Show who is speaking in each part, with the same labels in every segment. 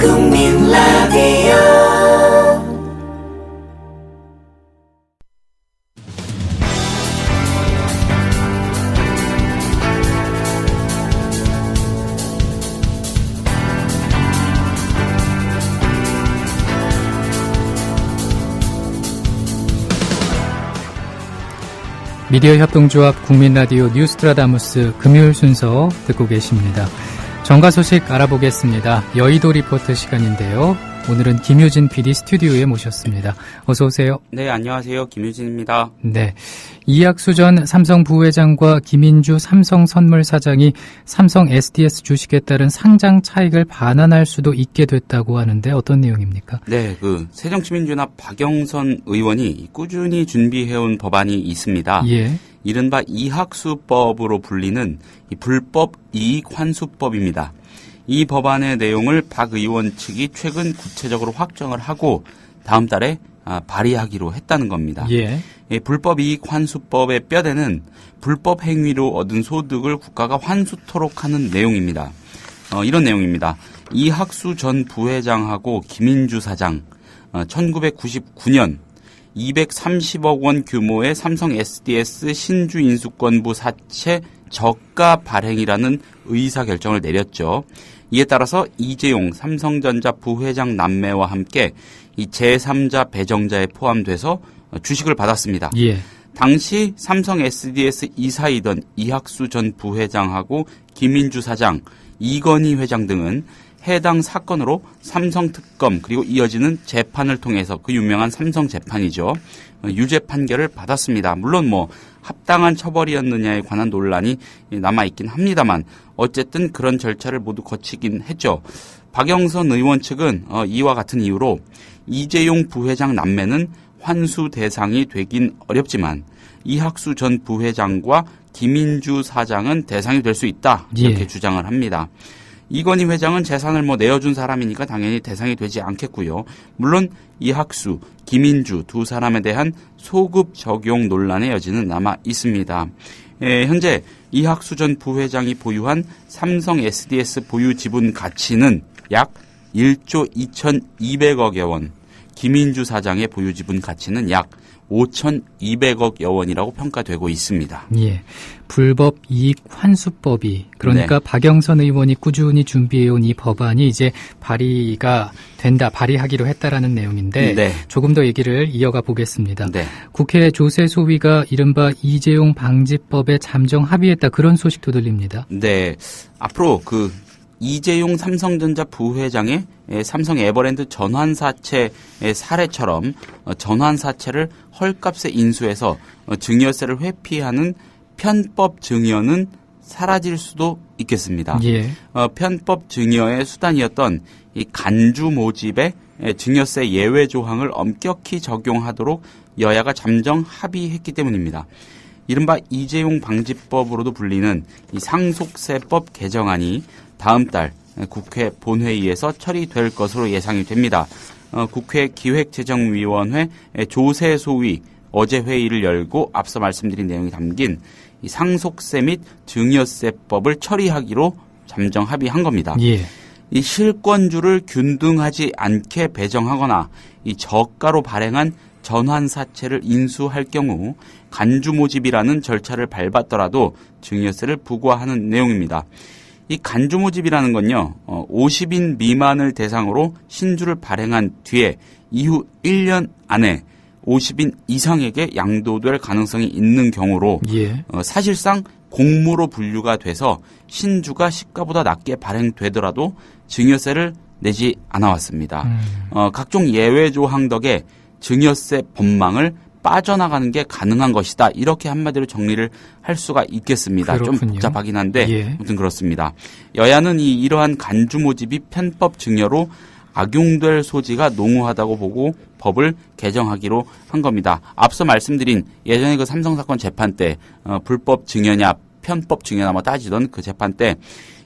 Speaker 1: 국민 라디오
Speaker 2: 미디어 협동조합 국민라디오 뉴스트라다무스 금요일 순서 듣고 계십니다. 정가 소식 알아보겠습니다. 여의도 리포트 시간인데요. 오늘은 김유진 PD 스튜디오에 모셨습니다. 어서 오세요.
Speaker 3: 네, 안녕하세요. 김유진입니다.
Speaker 2: 네, 이학수 전 삼성 부회장과 김인주 삼성선물사장이 삼성 SDS 주식에 따른 상장 차익을 반환할 수도 있게 됐다고 하는데 어떤 내용입니까?
Speaker 3: 네, 새정치민주연합 박영선 의원이 꾸준히 준비해온 법안이 있습니다.
Speaker 2: 예.
Speaker 3: 이른바 이학수법으로 불리는 이 불법 이익환수법입니다. 이 법안의 내용을 박 의원 측이 최근 구체적으로 확정을 하고 다음 달에 발의하기로 했다는 겁니다.
Speaker 2: 예.
Speaker 3: 불법 이익환수법의 뼈대는 불법 행위로 얻은 소득을 국가가 환수토록 하는 내용입니다. 이런 내용입니다. 이학수 전 부회장하고 김인주 사장 1999년 230억 원 규모의 삼성 SDS 신주 인수권부 사채 저가 발행이라는 의사결정을 내렸죠. 이에 따라서 이재용 삼성전자 부회장 남매와 함께 이 제3자 배정자에 포함돼서 주식을 받았습니다.
Speaker 2: 예. 당시
Speaker 3: 삼성 SDS 이사이던 이학수 전 부회장하고 김인주 사장, 이건희 회장 등은 해당 사건으로 삼성특검 그리고 이어지는 재판을 통해서 그 유명한 삼성재판이죠. 유죄 판결을 받았습니다. 물론 합당한 처벌이었느냐에 관한 논란이 남아있긴 합니다만 어쨌든 그런 절차를 모두 거치긴 했죠. 박영선 의원 측은 이와 같은 이유로 이재용 부회장 남매는 환수 대상이 되긴 어렵지만 이학수 전 부회장과 김인주 사장은 대상이 될 수 있다 이렇게 주장을 합니다. 이건희 회장은 재산을 내어준 사람이니까 당연히 대상이 되지 않겠고요. 물론 이학수, 김인주 두 사람에 대한 소급 적용 논란의 여지는 남아 있습니다. 현재 이학수 전 부회장이 보유한 삼성 SDS 보유 지분 가치는 약 1조 2,200억여 원, 김인주 사장의 보유 지분 가치는 약 5,200억여 원이라고 평가되고 있습니다.
Speaker 2: 예, 불법 이익 환수법이 그러니까 네. 박영선 의원이 꾸준히 준비해온 이 법안이 이제 발의하기로 했다라는 내용인데
Speaker 3: 네.
Speaker 2: 조금 더 얘기를 이어가 보겠습니다.
Speaker 3: 네.
Speaker 2: 국회 조세소위가 이른바 이재용 방지법에 잠정 합의했다 그런 소식도 들립니다.
Speaker 3: 네, 앞으로 이재용 삼성전자 부회장의 삼성 에버랜드 전환사채 사례처럼 전환사채를 헐값에 인수해서 증여세를 회피하는 편법 증여는 사라질 수도 있겠습니다.
Speaker 2: 예.
Speaker 3: 편법 증여의 수단이었던 이 간주 모집의 증여세 예외 조항을 엄격히 적용하도록 여야가 잠정 합의했기 때문입니다. 이른바 이재용 방지법으로도 불리는 이 상속세법 개정안이 다음 달 국회 본회의에서 처리될 것으로 예상이 됩니다. 국회 기획재정위원회 조세소위 어제 회의를 열고 앞서 말씀드린 내용이 담긴 이 상속세 및 증여세법을 처리하기로 잠정 합의한 겁니다.
Speaker 2: 예.
Speaker 3: 이 실권주를 균등하지 않게 배정하거나 이 저가로 발행한 전환사채를 인수할 경우 간주모집이라는 절차를 밟았더라도 증여세를 부과하는 내용입니다. 이 간주모집이라는 건요, 50인 미만을 대상으로 신주를 발행한 뒤에 이후 1년 안에 50인 이상에게 양도될 가능성이 있는 경우로
Speaker 2: 예.
Speaker 3: 사실상 공모로 분류가 돼서 신주가 시가보다 낮게 발행되더라도 증여세를 내지 않아왔습니다. 각종 예외 조항 덕에 증여세 법망을 빠져나가는 게 가능한 것이다. 이렇게 한마디로 정리를 할 수가 있겠습니다.
Speaker 2: 그렇군요.
Speaker 3: 좀 복잡하긴 한데
Speaker 2: 예.
Speaker 3: 아무튼 그렇습니다. 여야는 이러한 간주 모집이 편법 증여로 악용될 소지가 농후하다고 보고 법을 개정하기로 한 겁니다. 앞서 말씀드린 예전에 그 삼성 사건 재판 때 불법 증여냐 편법 증여냐 따지던 그 재판 때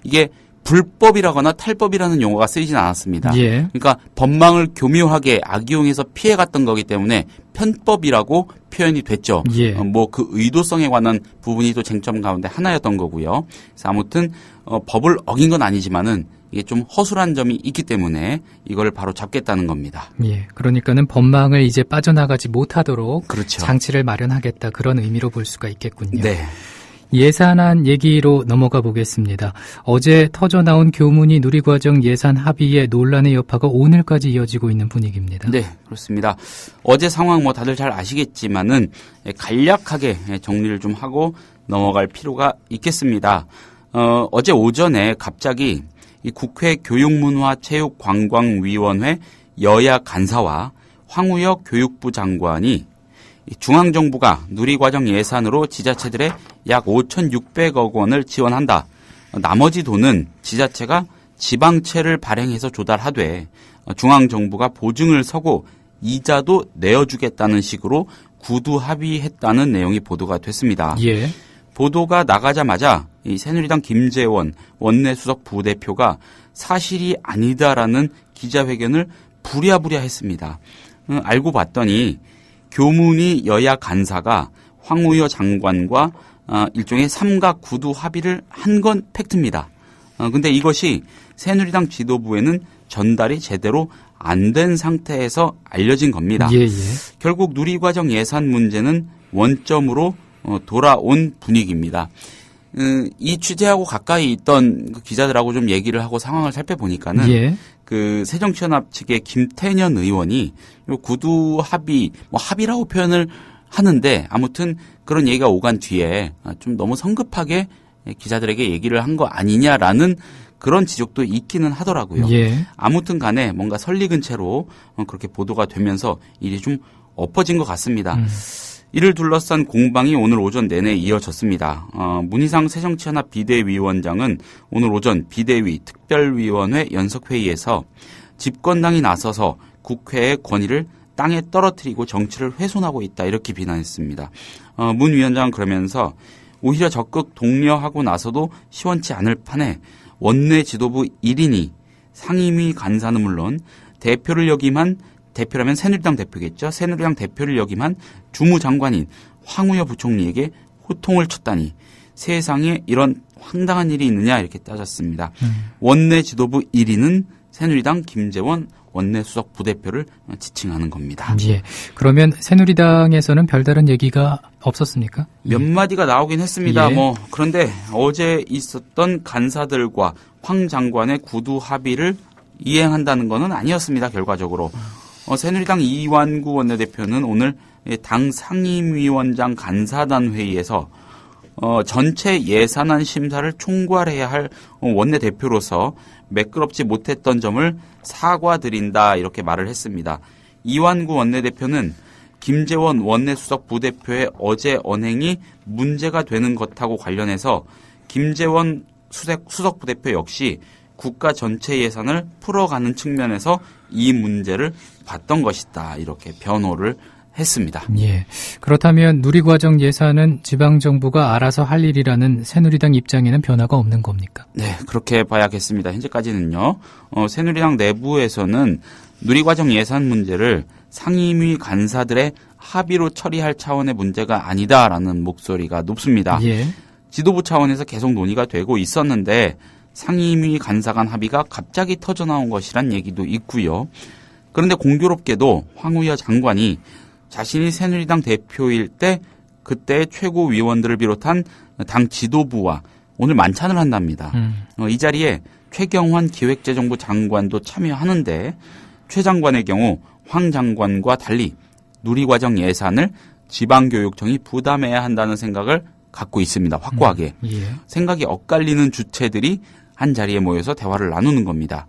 Speaker 3: 이게 불법이라거나 탈법이라는 용어가 쓰이진 않았습니다.
Speaker 2: 예.
Speaker 3: 그러니까 법망을 교묘하게 악용해서 피해갔던 거기 때문에 편법이라고 표현이 됐죠.
Speaker 2: 예.
Speaker 3: 그 의도성에 관한 부분이 또 쟁점 가운데 하나였던 거고요. 그래서 아무튼 법을 어긴 건 아니지만은 이게 좀 허술한 점이 있기 때문에 이걸 바로 잡겠다는 겁니다.
Speaker 2: 예, 그러니까는 법망을 이제 빠져나가지 못하도록
Speaker 3: 그렇죠.
Speaker 2: 장치를 마련하겠다 그런 의미로 볼 수가 있겠군요.
Speaker 3: 네.
Speaker 2: 예산안 얘기로 넘어가 보겠습니다. 어제 터져나온 교문위 누리과정 예산 합의의 논란의 여파가 오늘까지 이어지고 있는 분위기입니다.
Speaker 3: 네, 그렇습니다. 어제 상황 뭐 다들 잘 아시겠지만은 간략하게 정리를 좀 하고 넘어갈 필요가 있겠습니다. 어제 오전에 갑자기 이 국회 교육문화체육관광위원회 여야 간사와 황우여 교육부 장관이 중앙정부가 누리과정 예산으로 지자체들에 약 5,600억 원을 지원한다. 나머지 돈은 지자체가 지방채를 발행해서 조달하되 중앙정부가 보증을 서고 이자도 내어주겠다는 식으로 구두 합의했다는 내용이 보도가 됐습니다.
Speaker 2: 예.
Speaker 3: 보도가 나가자마자 이 새누리당 김재원 원내수석 부대표가 사실이 아니다라는 기자회견을 부랴부랴 했습니다. 알고 봤더니 교문위 여야 간사가 황우여 장관과 일종의 삼각 구두 합의를 한 건 팩트입니다. 근데 이것이 새누리당 지도부에는 전달이 제대로 안 된 상태에서 알려진 겁니다.
Speaker 2: 예, 예.
Speaker 3: 결국 누리과정 예산 문제는 원점으로 돌아온 분위기입니다. 이 취재하고 가까이 있던 그 기자들하고 좀 얘기를 하고 상황을 살펴보니까는
Speaker 2: 예.
Speaker 3: 그 새정치연합 측의 김태년 의원이 요 구두 합의, 뭐 합의라고 표현을 하는데 아무튼 그런 얘기가 오간 뒤에 좀 너무 성급하게 기자들에게 얘기를 한 거 아니냐라는 그런 지적도 있기는 하더라고요.
Speaker 2: 예.
Speaker 3: 아무튼 간에 뭔가 설익은 채로 그렇게 보도가 되면서 일이 좀 엎어진 것 같습니다. 이를 둘러싼 공방이 오늘 오전 내내 이어졌습니다. 문희상 새정치연합 비대위원장은 오늘 오전 비대위 특별위원회 연석회의에서 집권당이 나서서 국회의 권위를 땅에 떨어뜨리고 정치를 훼손하고 있다 이렇게 비난했습니다. 문 위원장은 그러면서 오히려 적극 독려하고 나서도 시원치 않을 판에 원내 지도부 1인이 상임위 간사는 물론 대표를 역임한 대표라면 새누리당 대표겠죠. 새누리당 대표를 역임한 주무장관인 황우여 부총리에게 호통을 쳤다니 세상에 이런 황당한 일이 있느냐 이렇게 따졌습니다. 원내 지도부 1위는 새누리당 김재원 원내수석 부대표를 지칭하는 겁니다.
Speaker 2: 예. 그러면 새누리당에서는 별다른 얘기가 없었습니까?
Speaker 3: 몇 마디가 나오긴 했습니다.
Speaker 2: 예.
Speaker 3: 그런데 어제 있었던 간사들과 황 장관의 구두 합의를 이행한다는 것은 아니었습니다. 결과적으로. 새누리당 이완구 원내대표는 오늘 당 상임위원장 간사단 회의에서 전체 예산안 심사를 총괄해야 할 원내대표로서 매끄럽지 못했던 점을 사과드린다 이렇게 말을 했습니다. 이완구 원내대표는 김재원 원내수석 부대표의 어제 언행이 문제가 되는 것하고 관련해서 김재원 수석 부대표 역시 국가 전체 예산을 풀어가는 측면에서 이 문제를 봤던 것이다 이렇게 변호를 했습니다.
Speaker 2: 예. 그렇다면 누리과정 예산은 지방정부가 알아서 할 일이라는 새누리당 입장에는 변화가 없는 겁니까?
Speaker 3: 네, 그렇게 봐야겠습니다. 현재까지는요. 새누리당 내부에서는 누리과정 예산 문제를 상임위 간사들의 합의로 처리할 차원의 문제가 아니다라는 목소리가 높습니다.
Speaker 2: 예.
Speaker 3: 지도부 차원에서 계속 논의가 되고 있었는데 상임위 간사 간 합의가 갑자기 터져나온 것이란 얘기도 있고요. 그런데 공교롭게도 황우여 장관이 자신이 새누리당 대표일 때 그때의 최고위원들을 비롯한 당 지도부와 오늘 만찬을 한답니다. 이 자리에 최경환 기획재정부 장관도 참여하는데 최 장관의 경우 황 장관과 달리 누리과정 예산을 지방교육청이 부담해야 한다는 생각을 갖고 있습니다. 확고하게.
Speaker 2: 예.
Speaker 3: 생각이 엇갈리는 주체들이 한 자리에 모여서 대화를 나누는 겁니다.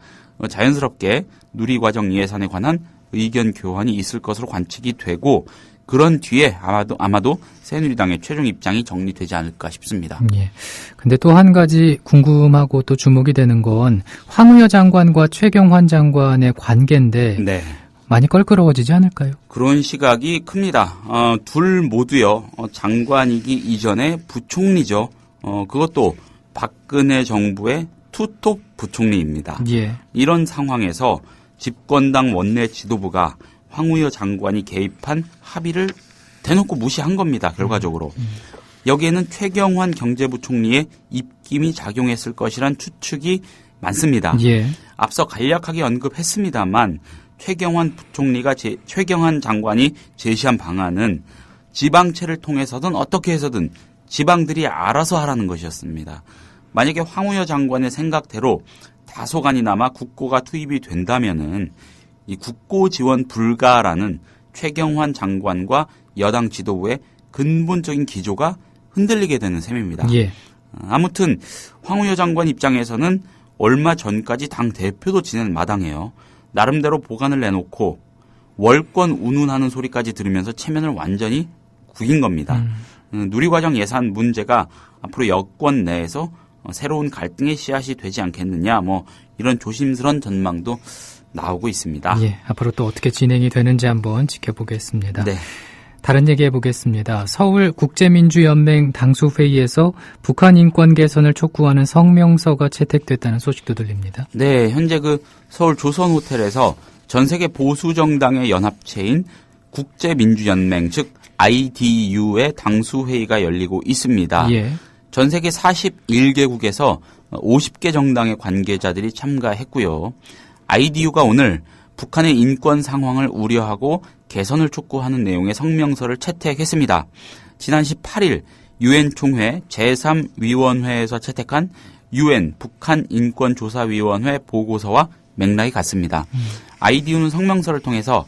Speaker 3: 자연스럽게 누리과정 예산에 관한 의견 교환이 있을 것으로 관측이 되고 그런 뒤에 아마도 새누리당의 최종 입장이 정리되지 않을까 싶습니다.
Speaker 2: 예. 근데 또 한 가지 궁금하고 또 주목이 되는 건 황우여 장관과 최경환 장관의 관계인데
Speaker 3: 네.
Speaker 2: 많이 껄끄러워지지 않을까요?
Speaker 3: 그런 시각이 큽니다. 둘 모두요. 장관이기 이전에 부총리죠. 그것도 박근혜 정부의 투톱 부총리입니다.
Speaker 2: 예.
Speaker 3: 이런 상황에서 집권당 원내 지도부가 황우여 장관이 개입한 합의를 대놓고 무시한 겁니다. 결과적으로. 여기에는 최경환 경제부총리의 입김이 작용했을 것이란 추측이 많습니다.
Speaker 2: 예.
Speaker 3: 앞서 간략하게 언급했습니다만 최경환 장관이 제시한 방안은 지방채를 통해서든 어떻게 해서든 지방들이 알아서 하라는 것이었습니다. 만약에 황우여 장관의 생각대로 다소간이나마 국고가 투입이 된다면은 이 국고 지원 불가라는 최경환 장관과 여당 지도부의 근본적인 기조가 흔들리게 되는 셈입니다.
Speaker 2: 예.
Speaker 3: 아무튼 황우여 장관 입장에서는 얼마 전까지 당 대표도 지낸 마당에요. 나름대로 보관을 내놓고 월권 운운하는 소리까지 들으면서 체면을 완전히 구긴 겁니다. 누리과정 예산 문제가 앞으로 여권 내에서 새로운 갈등의 씨앗이 되지 않겠느냐, 뭐 이런 조심스러운 전망도 나오고 있습니다.
Speaker 2: 예, 앞으로 또 어떻게 진행이 되는지 한번 지켜보겠습니다.
Speaker 3: 네.
Speaker 2: 다른 얘기 해보겠습니다. 서울 국제민주연맹 당수회의에서 북한 인권 개선을 촉구하는 성명서가 채택됐다는 소식도 들립니다.
Speaker 3: 네, 현재 그 서울 조선호텔에서 전 세계 보수 정당의 연합체인 국제민주연맹, 즉 IDU의 당수회의가 열리고 있습니다.
Speaker 2: 예.
Speaker 3: 전 세계 41개국에서 50개 정당의 관계자들이 참가했고요. IDU가 오늘 북한의 인권 상황을 우려하고 개선을 촉구하는 내용의 성명서를 채택했습니다. 지난 18일 유엔 총회 제3위원회에서 채택한 유엔 북한 인권조사위원회 보고서와 맥락이 같습니다. IDU는 성명서를 통해서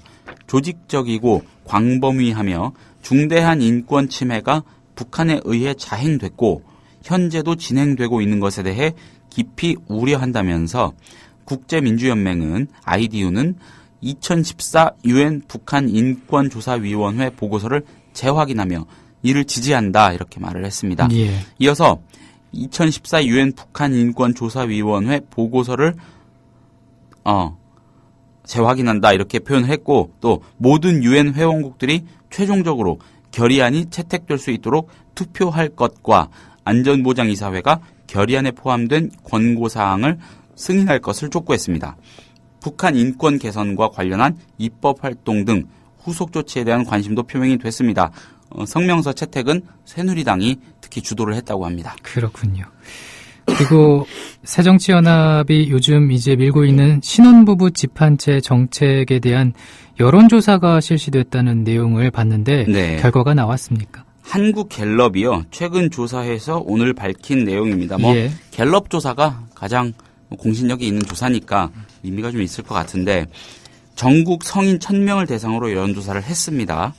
Speaker 3: 조직적이고 광범위하며 중대한 인권 침해가 북한에 의해 자행됐고 현재도 진행되고 있는 것에 대해 깊이 우려한다면서 국제민주연맹은 IDU는 2014 유엔 북한 인권조사위원회 보고서를 재확인하며 이를 지지한다 이렇게 말을 했습니다.
Speaker 2: 예.
Speaker 3: 이어서 2014 유엔 북한 인권조사위원회 보고서를 재확인한다 이렇게 표현을 했고 또 모든 유엔 회원국들이 최종적으로 결의안이 채택될 수 있도록 투표할 것과 안전보장이사회가 결의안에 포함된 권고사항을 승인할 것을 촉구했습니다. 북한 인권 개선과 관련한 입법 활동 등 후속 조치에 대한 관심도 표명이 됐습니다. 성명서 채택은 새누리당이 특히 주도를 했다고 합니다.
Speaker 2: 그렇군요. 그리고 새정치연합이 요즘 이제 밀고 있는 신혼부부 집한채 정책에 대한 여론조사가 실시됐다는 내용을 봤는데
Speaker 3: 네.
Speaker 2: 결과가 나왔습니까?
Speaker 3: 한국갤럽이요. 최근 조사해서 오늘 밝힌 내용입니다.
Speaker 2: 예.
Speaker 3: 갤럽 조사가 가장 공신력이 있는 조사니까 의미가 좀 있을 것 같은데 전국 성인 1000명을 대상으로 여론조사를 했습니다.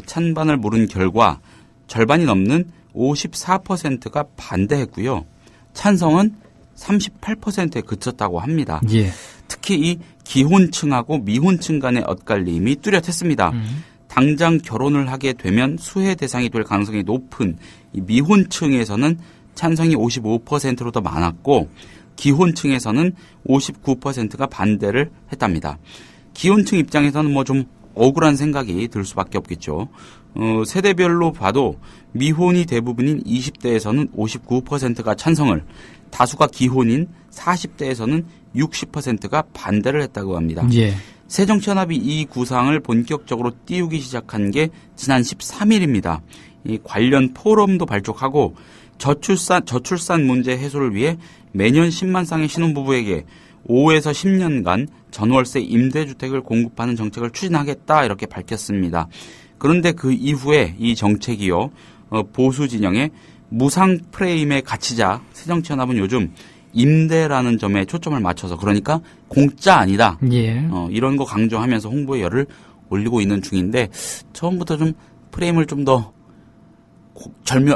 Speaker 3: 찬반을 물은 결과 절반이 넘는 54%가 반대했고요. 찬성은 38%에 그쳤다고 합니다.
Speaker 2: 예.
Speaker 3: 특히 이 기혼층하고 미혼층 간의 엇갈림이 뚜렷했습니다. 당장 결혼을 하게 되면 수혜 대상이 될 가능성이 높은 이 미혼층에서는 찬성이 55%로 더 많았고 기혼층에서는 59%가 반대를 했답니다. 기혼층 입장에서는 뭐 좀 억울한 생각이 들 수밖에 없겠죠. 세대별로 봐도 미혼이 대부분인 20대에서는 59%가 찬성을, 다수가 기혼인 40대에서는 60%가 반대를 했다고 합니다.
Speaker 2: 예.
Speaker 3: 새정치연합이 이 구상을 본격적으로 띄우기 시작한 게 지난 13일입니다. 이 관련 포럼도 발족하고 저출산 문제 해소를 위해 매년 10만 쌍의 신혼부부에게 5에서 10년간 전월세 임대주택을 공급하는 정책을 추진하겠다 이렇게 밝혔습니다. 그런데 그 이후에 이 정책이요 보수 진영의 무상 프레임에 갇히자 새정치연합은 요즘 임대라는 점에 초점을 맞춰서 그러니까 공짜 아니다.
Speaker 2: 예.
Speaker 3: 이런 거 강조하면서 홍보의 열을 올리고 있는 중인데 처음부터 좀 프레임을 좀 더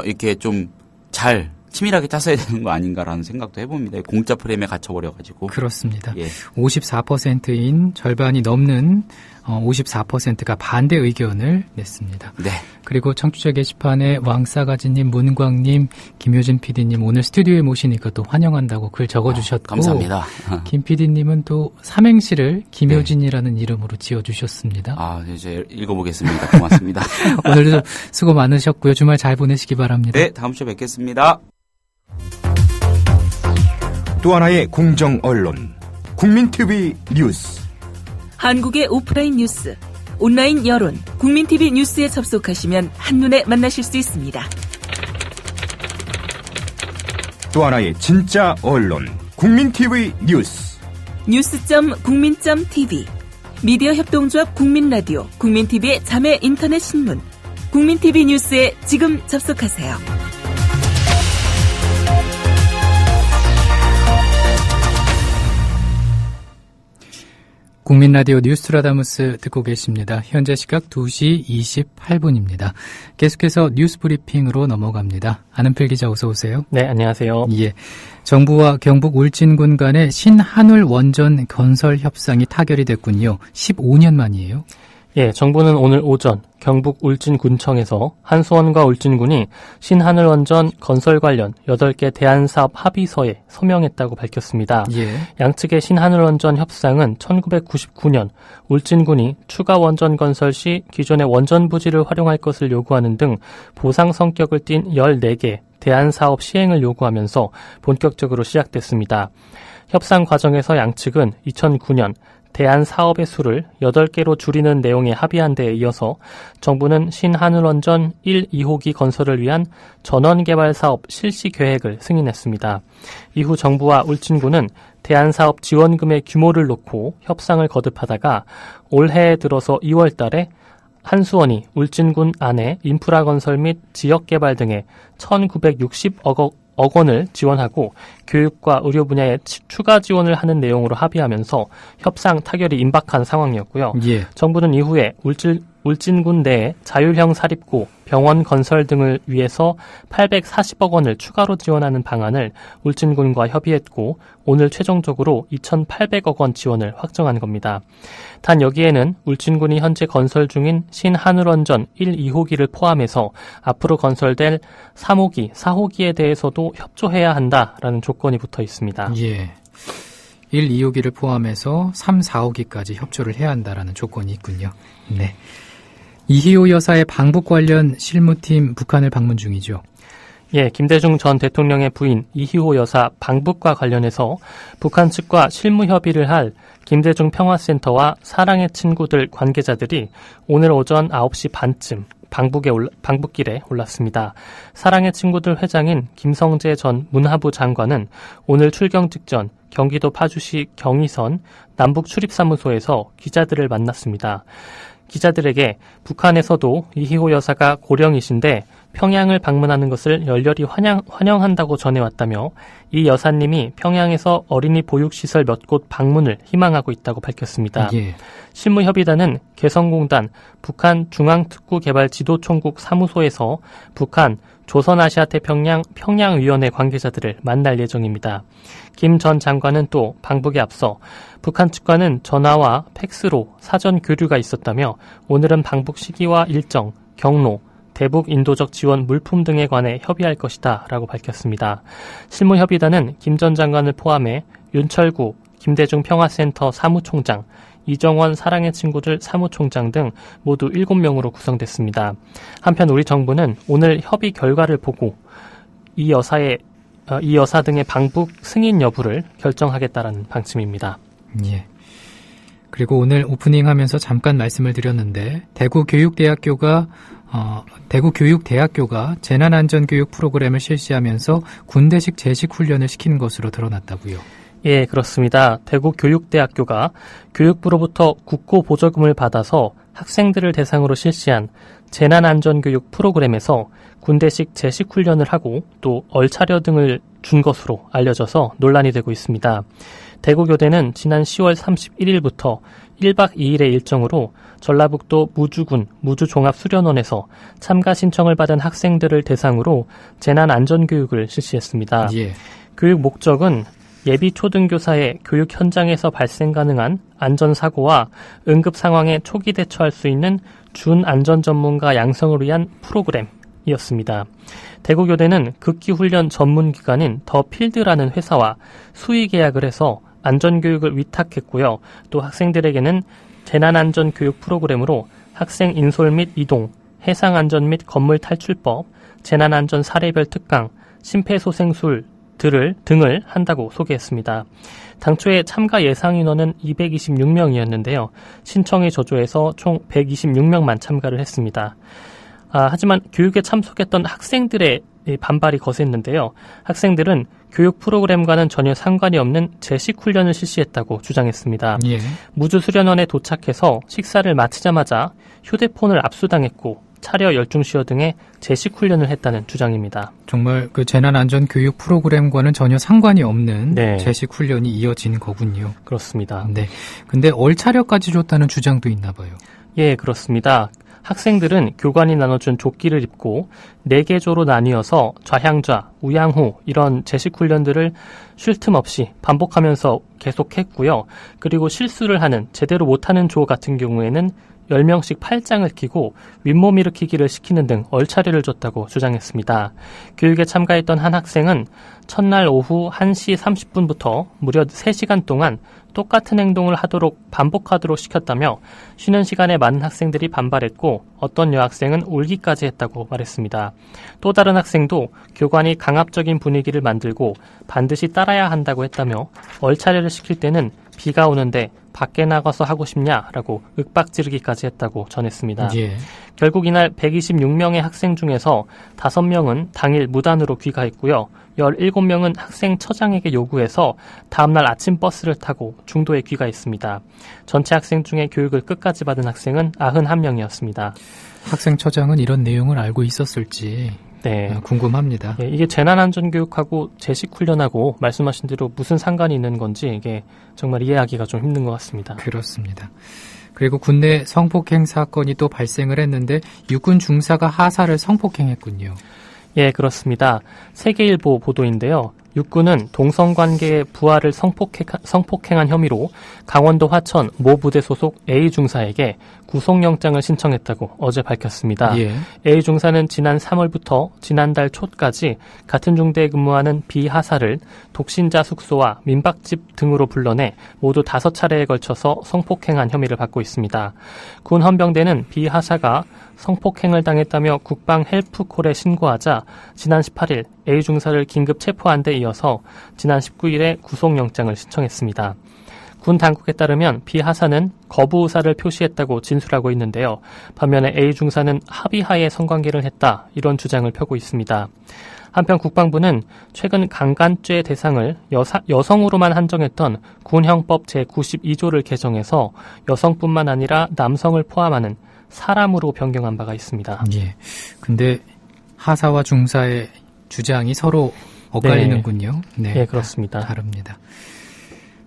Speaker 3: 이렇게 좀 잘 치밀하게 짰어야 되는 거 아닌가라는 생각도 해봅니다. 공짜 프레임에 갇혀버려가지고.
Speaker 2: 그렇습니다.
Speaker 3: 예.
Speaker 2: 54%인 절반이 넘는 54%가 반대 의견을 냈습니다.
Speaker 3: 네.
Speaker 2: 그리고 청취자 게시판에 왕싸가지님, 문광님, 김효진 PD님 오늘 스튜디오에 모시니까 또 환영한다고 글 적어주셨고
Speaker 3: 감사합니다.
Speaker 2: 김 PD님은 또 삼행시를 김효진이라는 이름으로 지어주셨습니다.
Speaker 3: 이제 읽어보겠습니다. 고맙습니다.
Speaker 2: 오늘도 수고 많으셨고요. 주말 잘 보내시기 바랍니다.
Speaker 3: 네, 다음 주에 뵙겠습니다.
Speaker 4: 또 하나의 공정 언론 국민TV 뉴스.
Speaker 1: 한국의 오프라인 뉴스, 온라인 여론, 국민TV 뉴스에 접속하시면 한눈에 만나실 수 있습니다.
Speaker 4: 또 하나의 진짜 언론 국민TV 뉴스.
Speaker 1: 뉴스.국민.tv 미디어 협동조합 국민라디오, 국민TV의 자매 인터넷 신문, 국민TV 뉴스에 지금 접속하세요.
Speaker 2: 국민라디오 뉴스트라다무스 듣고 계십니다. 현재 시각 2시 28분입니다. 계속해서 뉴스 브리핑으로 넘어갑니다. 안은필 기자 어서 오세요.
Speaker 5: 네, 안녕하세요.
Speaker 2: 예, 정부와 경북 울진군 간의 신한울 원전 건설 협상이 타결이 됐군요. 15년 만이에요.
Speaker 5: 예, 정부는 오늘 오전 경북 울진군청에서 한수원과 울진군이 신한울 원전 건설 관련 8개 대안사업 합의서에 서명했다고 밝혔습니다.
Speaker 2: 예.
Speaker 5: 양측의 신한울 원전 협상은 1999년 울진군이 추가 원전 건설 시 기존의 원전 부지를 활용할 것을 요구하는 등 보상 성격을 띤 14개 대안사업 시행을 요구하면서 본격적으로 시작됐습니다. 협상 과정에서 양측은 2009년 대안 사업의 수를 8개로 줄이는 내용에 합의한 데에 이어서 정부는 신한울원전 1, 2호기 건설을 위한 전원개발 사업 실시 계획을 승인했습니다. 이후 정부와 울진군은 대안 사업 지원금의 규모를 놓고 협상을 거듭하다가 올해에 들어서 2월 달에 한수원이 울진군 안에 인프라 건설 및 지역개발 등에 1,960억 원을 지원하고 교육과 의료 분야에 추가 지원을 하는 내용으로 합의하면서 협상 타결이 임박한 상황이었고요.
Speaker 2: 예.
Speaker 5: 정부는 이후에 울진군 내에 자율형 사립고, 병원 건설 등을 위해서 840억 원을 추가로 지원하는 방안을 울진군과 협의했고 오늘 최종적으로 2,800억 원 지원을 확정한 겁니다. 단 여기에는 울진군이 현재 건설 중인 신한울원전 1, 2호기를 포함해서 앞으로 건설될 3호기, 4호기에 대해서도 협조해야 한다라는 조건이 붙어 있습니다.
Speaker 2: 예. 1, 2호기를 포함해서 3, 4호기까지 협조를 해야 한다라는 조건이 있군요. 네. 이희호 여사의 방북 관련 실무팀 북한을 방문 중이죠.
Speaker 5: 예, 김대중 전 대통령의 부인 이희호 여사 방북과 관련해서 북한 측과 실무 협의를 할 김대중 평화센터와 사랑의 친구들 관계자들이 오늘 오전 9시 반쯤 방북길에 올랐습니다. 사랑의 친구들 회장인 김성재 전 문화부 장관은 오늘 출경 직전 경기도 파주시 경의선 남북 출입사무소에서 기자들을 만났습니다. 기자들에게 북한에서도 이희호 여사가 고령이신데 평양을 방문하는 것을 열렬히 환영한다고 전해왔다며 이 여사님이 평양에서 어린이 보육시설 몇 곳 방문을 희망하고 있다고 밝혔습니다.
Speaker 2: 예.
Speaker 5: 실무협의단은 개성공단 북한중앙특구개발지도총국 사무소에서 북한 조선아시아태평양 평양위원회 관계자들을 만날 예정입니다. 김 전 장관은 또 방북에 앞서 북한 측과는 전화와 팩스로 사전 교류가 있었다며 오늘은 방북 시기와 일정, 경로, 대북 인도적 지원 물품 등에 관해 협의할 것이다 라고 밝혔습니다. 실무협의단은 김 전 장관을 포함해 윤철구 김대중 평화센터 사무총장, 이정원 사랑의 친구들 사무총장 등 모두 7명으로 구성됐습니다. 한편 우리 정부는 오늘 협의 결과를 보고 이 여사 등의 방북 승인 여부를 결정하겠다라는 방침입니다.
Speaker 2: 예. 그리고 오늘 오프닝하면서 잠깐 말씀을 드렸는데 대구교육대학교가 재난안전교육 프로그램을 실시하면서 군대식 제식 훈련을 시키는 것으로 드러났다고요.
Speaker 5: 예, 그렇습니다. 대구교육대학교가 교육부로부터 국고보조금을 받아서 학생들을 대상으로 실시한 재난안전교육 프로그램에서 군대식 제식훈련을 하고 또 얼차려 등을 준 것으로 알려져서 논란이 되고 있습니다. 대구교대는 지난 10월 31일부터 1박 2일의 일정으로 전라북도 무주군 무주종합수련원에서 참가 신청을 받은 학생들을 대상으로 재난안전교육을 실시했습니다.
Speaker 2: 예.
Speaker 5: 교육 목적은 예비 초등교사의 교육 현장에서 발생 가능한 안전사고와 응급 상황에 초기 대처할 수 있는 준안전 전문가 양성을 위한 프로그램이었습니다. 대구교대는 극기훈련 전문기관인 더 필드라는 회사와 수의 계약을 해서 안전교육을 위탁했고요. 또 학생들에게는 재난안전교육 프로그램으로 학생 인솔 및 이동, 해상안전 및 건물 탈출법, 재난안전 사례별 특강, 심폐소생술 등을 한다고 소개했습니다. 당초에 참가 예상 인원은 226명이었는데요. 신청이 저조해서 총 126명만 참가를 했습니다. 하지만 교육에 참석했던 학생들의 반발이 거셌는데요. 학생들은 교육 프로그램과는 전혀 상관이 없는 제식 훈련을 실시했다고 주장했습니다.
Speaker 2: 예.
Speaker 5: 무주수련원에 도착해서 식사를 마치자마자 휴대폰을 압수당했고 차려 열중시어 등의 제식 훈련을 했다는 주장입니다.
Speaker 2: 정말 그 재난안전교육 프로그램과는 전혀 상관이 없는
Speaker 5: 네.
Speaker 2: 제식 훈련이 이어진 거군요.
Speaker 5: 그렇습니다.
Speaker 2: 네. 근데 얼차려까지 줬다는 주장도 있나 봐요.
Speaker 5: 예, 그렇습니다. 학생들은 교관이 나눠준 조끼를 입고 4개 조로 나뉘어서 좌향좌, 우양후 이런 제식 훈련들을 쉴 틈 없이 반복하면서 계속했고요. 그리고 실수를 하는, 제대로 못하는 조 같은 경우에는 10명씩 팔짱을 끼고 윗몸 일으키기를 시키는 등 얼차려를 줬다고 주장했습니다. 교육에 참가했던 한 학생은 첫날 오후 1시 30분부터 무려 3시간 동안 똑같은 행동을 반복하도록 시켰다며 쉬는 시간에 많은 학생들이 반발했고 어떤 여학생은 울기까지 했다고 말했습니다. 또 다른 학생도 교관이 강압적인 분위기를 만들고 반드시 따라야 한다고 했다며 얼차려를 시킬 때는 비가 오는데 밖에 나가서 하고 싶냐라고 윽박지르기까지 했다고 전했습니다.
Speaker 2: 예.
Speaker 5: 결국 이날 126명의 학생 중에서 5명은 당일 무단으로 귀가했고요. 17명은 학생 처장에게 요구해서 다음날 아침 버스를 타고 중도에 귀가했습니다. 전체 학생 중에 교육을 끝까지 받은 학생은 91명이었습니다.
Speaker 2: 학생 처장은 이런 내용을 알고 있었을지
Speaker 5: 네.
Speaker 2: 궁금합니다.
Speaker 5: 예, 이게 재난안전교육하고 제식훈련하고 말씀하신 대로 무슨 상관이 있는 건지 이게 정말 이해하기가 좀 힘든 것 같습니다.
Speaker 2: 그렇습니다. 그리고 군내 성폭행 사건이 또 발생을 했는데 육군 중사가 하사를 성폭행했군요.
Speaker 5: 예, 그렇습니다. 세계일보 보도인데요. 육군은 동성관계의 부하를 성폭행한 혐의로 강원도 화천 모 부대 소속 A 중사에게 구속영장을 신청했다고 어제 밝혔습니다.
Speaker 2: 예.
Speaker 5: A 중사는 지난 3월부터 지난달 초까지 같은 중대에 근무하는 B 하사를 독신자 숙소와 민박집 등으로 불러내 모두 5차례에 걸쳐서 성폭행한 혐의를 받고 있습니다. 군 헌병대는 B 하사가 성폭행을 당했다며 국방 헬프콜에 신고하자 지난 18일 A 중사를 긴급 체포한 데 이어서 지난 19일에 구속영장을 신청했습니다. 군 당국에 따르면 B 하사는 거부 의사를 표시했다고 진술하고 있는데요. 반면에 A 중사는 합의하에 성관계를 했다, 이런 주장을 펴고 있습니다. 한편 국방부는 최근 강간죄 대상을 여성으로만 한정했던 군형법 제92조를 개정해서 여성뿐만 아니라 남성을 포함하는 사람으로 변경한 바가 있습니다.
Speaker 2: 예. 근데 하사와 중사의 주장이 서로 엇갈리는군요. 네.
Speaker 5: 네, 그렇습니다.
Speaker 2: 다릅니다.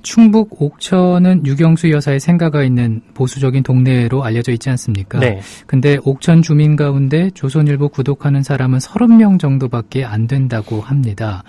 Speaker 2: 충북 옥천은 유경수 여사의 생가가 있는 보수적인 동네로 알려져 있지 않습니까?
Speaker 5: 네.
Speaker 2: 근데 옥천 주민 가운데 조선일보 구독하는 사람은 30명 정도밖에 안 된다고 합니다.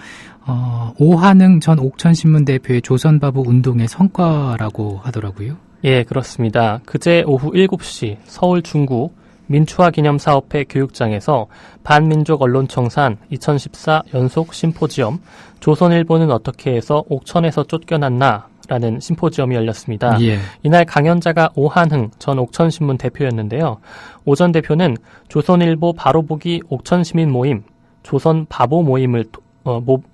Speaker 2: 오한흥 전 옥천신문 대표의 조선바보 운동의 성과라고 하더라고요.
Speaker 5: 예, 그렇습니다. 그제 오후 7시 서울 중구 민추화기념사업회 교육장에서 반민족 언론청산 2014 연속 심포지엄 조선일보는 어떻게 해서 옥천에서 쫓겨났나? 라는 심포지엄이 열렸습니다.
Speaker 2: 예.
Speaker 5: 이날 강연자가 오한흥 전 옥천신문 대표였는데요. 오 전 대표는 조선일보 바로보기 옥천시민 모임, 조선 바보 모임을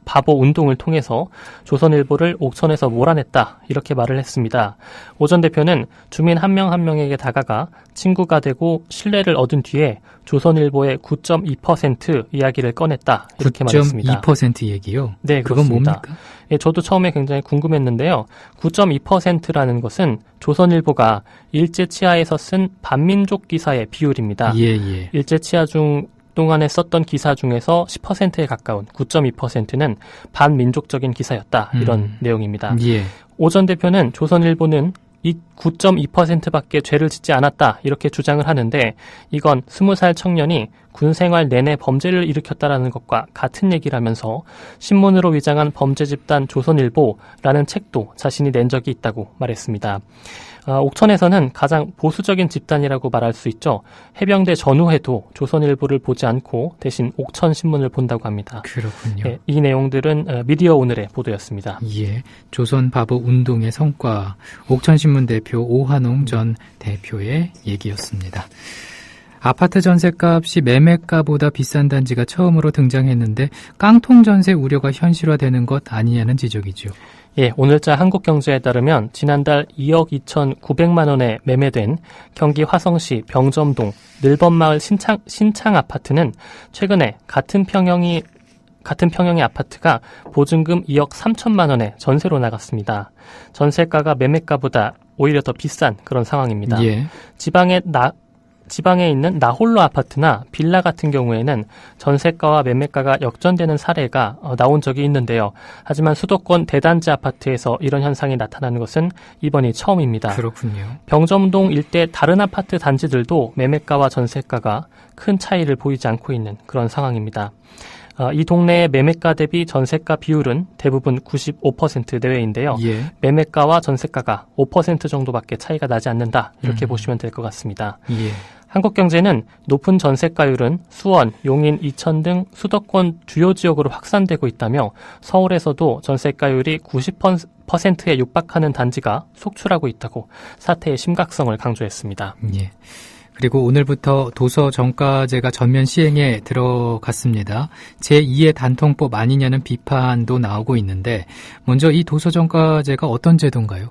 Speaker 5: 바보 운동을 통해서 조선일보를 옥천에서 몰아냈다, 이렇게 말을 했습니다. 오 전 대표는 주민 한 명 한 명에게 다가가 친구가 되고 신뢰를 얻은 뒤에 조선일보의 9.2% 이야기를 꺼냈다, 이렇게 말했습니다.
Speaker 2: 9.2% 얘기요?
Speaker 5: 네,
Speaker 2: 그건
Speaker 5: 그렇습니다.
Speaker 2: 뭡니까?
Speaker 5: 예, 저도 처음에 굉장히 궁금했는데요. 9.2%라는 것은 조선일보가 일제치하에서 쓴 반민족 기사의 비율입니다.
Speaker 2: 예.
Speaker 5: 일제치하 동안에 썼던 기사 중에서 10%에 가까운 9.2%는 반민족적인 기사였다, 이런 내용입니다.
Speaker 2: 예.
Speaker 5: 오 전 대표는 조선일보는 이 9.2%밖에 죄를 짓지 않았다, 이렇게 주장을 하는데 이건 20살 청년이 군생활 내내 범죄를 일으켰다라는 것과 같은 얘기를 하면서 신문으로 위장한 범죄 집단 조선일보라는 책도 자신이 낸 적이 있다고 말했습니다. 옥천에서는 가장 보수적인 집단이라고 말할 수 있죠. 해병대 전후에도 조선일보를 보지 않고 대신 옥천신문을 본다고 합니다.
Speaker 2: 그렇군요.
Speaker 5: 예, 이 내용들은 미디어 오늘의 보도였습니다.
Speaker 2: 예, 조선바보 운동의 성과, 옥천신문 대표 오한웅 전 대표의 얘기였습니다. 아파트 전셋값이 매매가보다 비싼 단지가 처음으로 등장했는데 깡통 전세 우려가 현실화되는 것 아니냐는 지적이죠.
Speaker 5: 예, 오늘자 한국경제에 따르면 지난달 2억 2,900만 원에 매매된 경기 화성시 병점동 늘번마을 신창 아파트는 최근에 같은 평형의 아파트가 보증금 2억 3천만 원에 전세로 나갔습니다. 전세가가 매매가보다 오히려 더 비싼 그런 상황입니다.
Speaker 2: 예.
Speaker 5: 지방에 있는 나홀로 아파트나 빌라 같은 경우에는 전세가와 매매가가 역전되는 사례가 나온 적이 있는데요. 하지만 수도권 대단지 아파트에서 이런 현상이 나타나는 것은 이번이 처음입니다.
Speaker 2: 그렇군요.
Speaker 5: 병점동 일대 다른 아파트 단지들도 매매가와 전세가가 큰 차이를 보이지 않고 있는 그런 상황입니다. 이 동네의 매매가 대비 전세가 비율은 대부분 95% 내외인데요.
Speaker 2: 예.
Speaker 5: 매매가와 전세가가 5% 정도밖에 차이가 나지 않는다. 이렇게 보시면 될 것 같습니다.
Speaker 2: 예.
Speaker 5: 한국경제는 높은 전세가율은 수원, 용인, 이천 등 수도권 주요 지역으로 확산되고 있다며 서울에서도 전세가율이 90%에 육박하는 단지가 속출하고 있다고 사태의 심각성을 강조했습니다.
Speaker 2: 예. 그리고 오늘부터 도서 정가제가 전면 시행에 들어갔습니다. 제2의 단통법 아니냐는 비판도 나오고 있는데 먼저 이 도서 정가제가 어떤 제도인가요?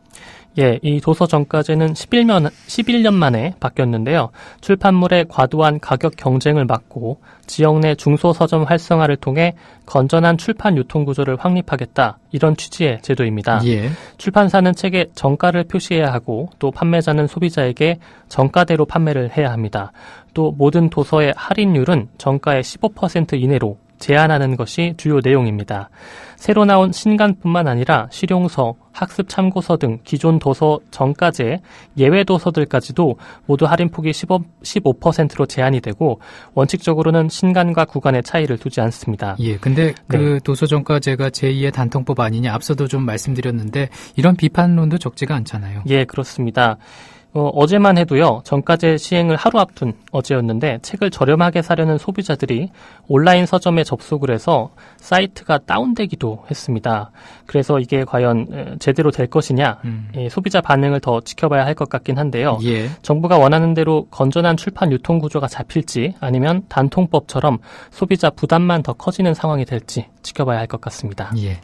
Speaker 5: 예, 이 도서 정가제는 11년 만에 바뀌었는데요. 출판물의 과도한 가격 경쟁을 막고 지역 내 중소서점 활성화를 통해 건전한 출판 유통 구조를 확립하겠다. 이런 취지의 제도입니다.
Speaker 2: 예.
Speaker 5: 출판사는 책에 정가를 표시해야 하고 또 판매자는 소비자에게 정가대로 판매를 해야 합니다. 또 모든 도서의 할인율은 정가의 15% 이내로 제한하는 것이 주요 내용입니다. 새로 나온 신간뿐만 아니라 실용서, 학습 참고서 등 기존 도서 정가제 예외 도서들까지도 모두 할인폭이 15%로 제한이 되고 원칙적으로는 신간과 구간의 차이를 두지 않습니다.
Speaker 2: 예, 근데 그 도서 정가제가 제2의 단통법 아니냐 앞서도 좀 말씀드렸는데 이런 비판론도 적지가 않잖아요.
Speaker 5: 예, 그렇습니다. 어제만 해도요, 정가제 시행을 하루 앞둔 어제였는데 책을 저렴하게 사려는 소비자들이 온라인 서점에 접속을 해서 사이트가 다운되기도 했습니다. 그래서 이게 과연 제대로 될 것이냐, 소비자 반응을 더 지켜봐야 할 것 같긴 한데요.
Speaker 2: 예.
Speaker 5: 정부가 원하는 대로 건전한 출판 유통 구조가 잡힐지 아니면 단통법처럼 소비자 부담만 더 커지는 상황이 될지 지켜봐야 할 것 같습니다.
Speaker 2: 예.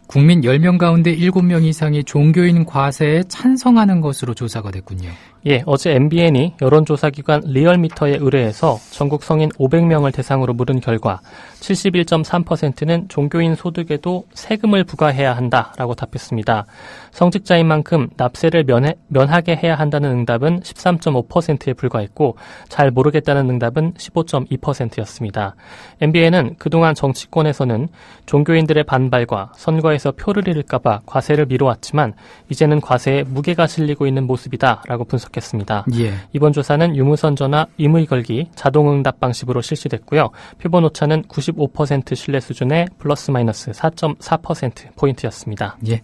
Speaker 2: 국민 10명 가운데 7명 이상이 종교인 과세에 찬성하는 것으로 조사가 됐군요.
Speaker 5: 예, 어제 MBN이 여론조사기관 리얼미터에 의뢰해서 전국 성인 500명을 대상으로 물은 결과 71.3%는 종교인 소득에도 세금을 부과해야 한다라고 답했습니다. 성직자인 만큼 납세를 면하게 해야 한다는 응답은 13.5%에 불과했고 잘 모르겠다는 응답은 15.2%였습니다. MBN은 그동안 정치권에서는 종교인들의 반발과 선거에서 표를 잃을까 봐 과세를 미뤄왔지만 이제는 과세에 무게가 실리고 있는 모습이다라고 분석했습니다.
Speaker 2: 예.
Speaker 5: 이번 조사는 유무선 전화 임의 걸기 자동응답 방식으로 실시됐고요. 표본 오차는 95% 신뢰 수준의 플러스 마이너스 4.4% 포인트였습니다.
Speaker 2: 예.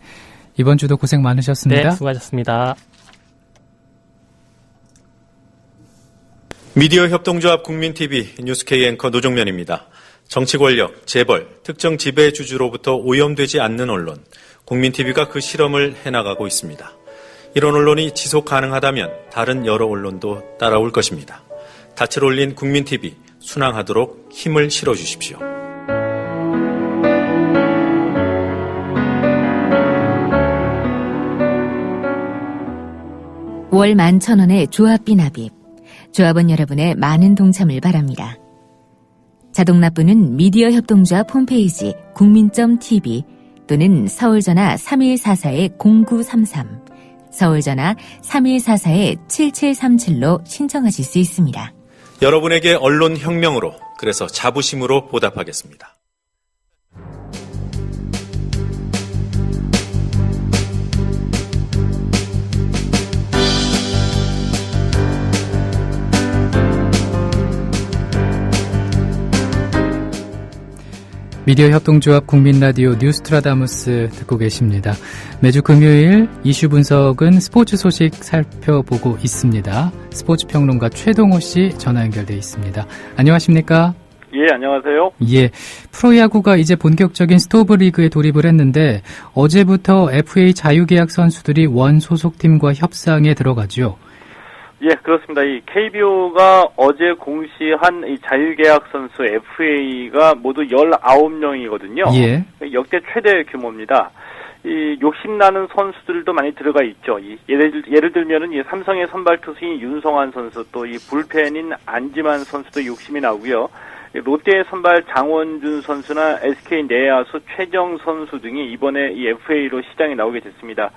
Speaker 2: 이번 주도 고생 많으셨습니다.
Speaker 5: 네, 수고하셨습니다.
Speaker 6: 미디어 협동조합 국민TV 뉴스K 앵커 노종면입니다. 정치 권력, 재벌, 특정 지배주주로부터 오염되지 않는 언론, 국민TV가 그 실험을 해나가고 있습니다. 이런 언론이 지속 가능하다면 다른 여러 언론도 따라올 것입니다. 닻을 올린 국민TV 순항하도록 힘을 실어주십시오.
Speaker 7: 월 11,000원의 조합비 납입. 조합원 여러분의 많은 동참을 바랍니다. 자동 납부는 미디어 협동조합 홈페이지 국민.tv 또는 서울전화 3144-0933 서울전화 3144-7737로 신청하실 수 있습니다.
Speaker 6: 여러분에게 언론혁명으로, 그래서 자부심으로 보답하겠습니다.
Speaker 2: 미디어 협동조합 국민라디오 뉴스트라다무스 듣고 계십니다. 매주 금요일 이슈 분석은 스포츠 소식 살펴보고 있습니다. 스포츠 평론가 최동호 씨 전화 연결돼 있습니다. 안녕하십니까?
Speaker 8: 예, 안녕하세요.
Speaker 2: 예, 프로야구가 이제 본격적인 스토브 리그에 돌입을 했는데 어제부터 FA 자유계약 선수들이 원 소속팀과 협상에 들어가죠.
Speaker 8: 예, 그렇습니다. 이 KBO가 어제 공시한 이 자유계약 선수 FA가 모두 19명이거든요.
Speaker 2: 예.
Speaker 8: 역대 최대 규모입니다. 이 욕심나는 선수들도 많이 들어가 있죠. 예를 들면은 이 삼성의 선발 투수인 윤성환 선수, 또 이 불펜인 안지만 선수도 욕심이 나오고요. 롯데의 선발 장원준 선수나 SK 내야수 최정 선수 등이 이번에 이 FA로 시장에 나오게 됐습니다.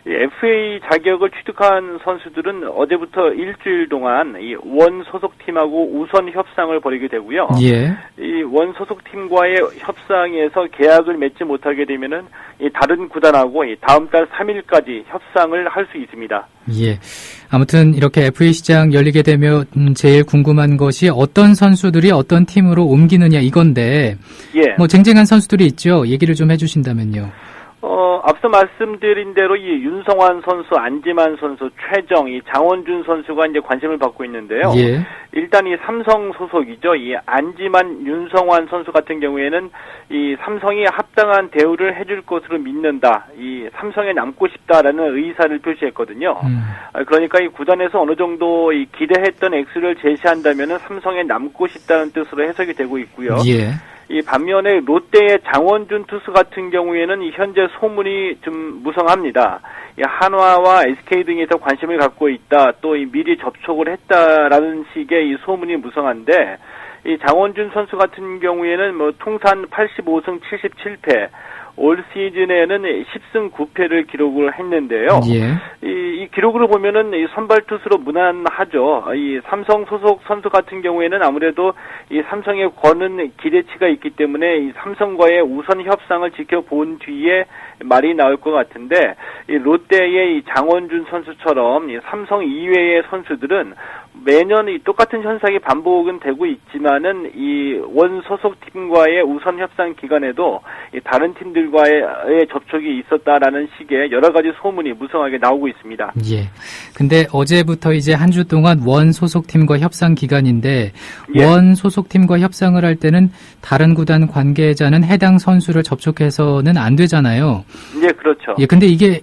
Speaker 8: 이 FA 자격을 취득한 선수들은 어제부터 일주일 동안 이 원 소속팀하고 우선 협상을 벌이게 되고요.
Speaker 2: 예.
Speaker 8: 이 원 소속팀과의 협상에서 계약을 맺지 못하게 되면은 이 다른 구단하고 이 다음 달 3일까지 협상을 할 수 있습니다.
Speaker 2: 예. 아무튼 이렇게 FA 시장 열리게 되면 제일 궁금한 것이 어떤 선수들이 어떤 팀으로 옮기느냐 이건데,
Speaker 8: 예.
Speaker 2: 뭐 쟁쟁한 선수들이 있죠. 얘기를 좀 해주신다면요.
Speaker 8: 앞서 말씀드린 대로 이 윤성환 선수, 안지만 선수, 최정, 이 장원준 선수가 이제 관심을 받고 있는데요.
Speaker 2: 예.
Speaker 8: 일단 이 삼성 소속이죠. 이 안지만, 윤성환 선수 같은 경우에는 이 삼성이 합당한 대우를 해줄 것으로 믿는다. 이 삼성에 남고 싶다라는 의사를 표시했거든요. 그러니까 이 구단에서 어느 정도 이 기대했던 액수를 제시한다면은 삼성에 남고 싶다는 뜻으로 해석이 되고 있고요.
Speaker 2: 예.
Speaker 8: 이 반면에 롯데의 장원준 투수 같은 경우에는 이 현재 소문이 좀 무성합니다. 이 한화와 SK 등에서 관심을 갖고 있다. 또 이 미리 접촉을 했다라는 식의 이 소문이 무성한데, 이 장원준 선수 같은 경우에는 뭐 통산 85승 77패, 올 시즌에는 10승 9패를 기록을 했는데요.
Speaker 2: 예.
Speaker 8: 이 기록으로 보면은 이 선발 투수로 무난하죠. 이 삼성 소속 선수 같은 경우에는 아무래도 이 삼성에 거는 기대치가 있기 때문에 이 삼성과의 우선 협상을 지켜본 뒤에 말이 나올 것 같은데, 이 롯데의 이 장원준 선수처럼 이 삼성 이외의 선수들은 매년 이 똑같은 현상이 반복은 되고 있지만은 이 원 소속 팀과의 우선 협상 기간에도 이 다른 팀들과의 접촉이 있었다라는 식의 여러 가지 소문이 무성하게 나오고 있습니다.
Speaker 2: 예. 근데 어제부터 이제 한 주 동안 원 소속팀과 협상 기간인데,
Speaker 8: 예.
Speaker 2: 원 소속팀과 협상을 할 때는 다른 구단 관계자는 해당 선수를 접촉해서는 안 되잖아요.
Speaker 8: 예, 그렇죠.
Speaker 2: 예, 근데 이게